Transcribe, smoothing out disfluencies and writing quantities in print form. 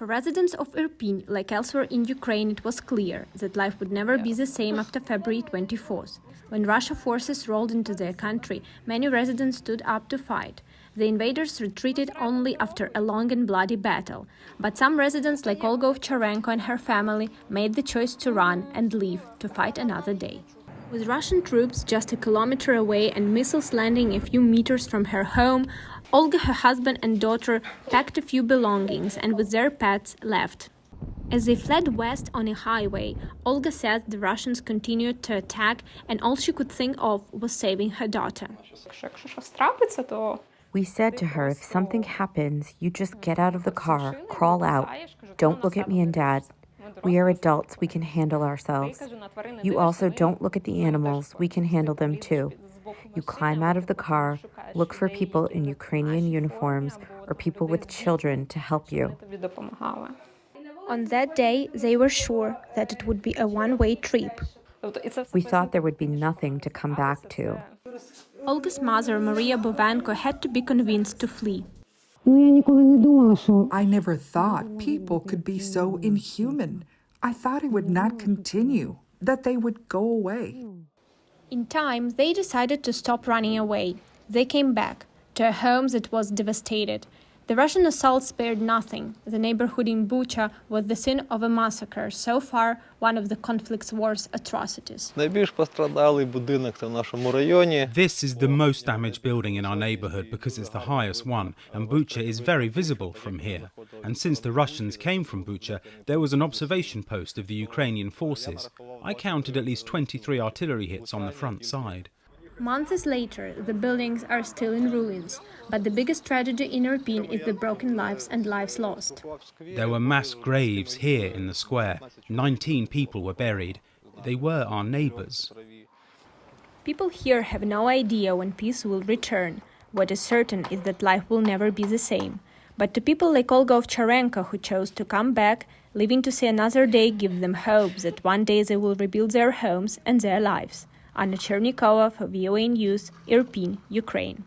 For residents of Irpin, like elsewhere in Ukraine, it was clear that life would never be the same after February 24th. When Russia forces rolled into their country, many residents stood up to fight. The invaders retreated only after a long and bloody battle. But some residents, like Olga Ovcharenko and her family, made the choice to run and leave to fight another day. With Russian troops just a kilometer away and missiles landing a few meters from her home, Olga, her husband and daughter packed a few belongings and with their pets left. As they fled west on a highway, Olga said the Russians continued to attack and all she could think of was saving her daughter. We said to her, if something happens, you just get out of the car, crawl out. Don't look at me and Dad. We are adults, we can handle ourselves. You also don't look at the animals, we can handle them too. You climb out of the car, look for people in Ukrainian uniforms or people with children to help you. On that day, they were sure that it would be a one-way trip. We thought there would be nothing to come back to. Olga's mother, Maria Bovanko, had to be convinced to flee. I never thought people could be so inhuman. I thought it would not continue, that they would go away. In time, they decided to stop running away. They came back to a home that was devastated. The Russian assault spared nothing. The neighborhood in Bucha was the scene of a massacre, so far one of the conflict's worst atrocities. This is the most damaged building in our neighborhood because it's the highest one, and Bucha is very visible from here. And since the Russians came from Bucha, there was an observation post of the Ukrainian forces. I counted at least 23 artillery hits on the front side. Months later, the buildings are still in ruins, but the biggest tragedy in Irpin is the broken lives and lives lost. There were mass graves here in the square. 19 people were buried. They were our neighbors. People here have no idea when peace will return. What is certain is that life will never be the same. But to people like Olga Ovcharenko, who chose to come back, living to see another day gives them hope that one day they will rebuild their homes and their lives. Anna Chernikova for VOA News, Irpin, Ukraine.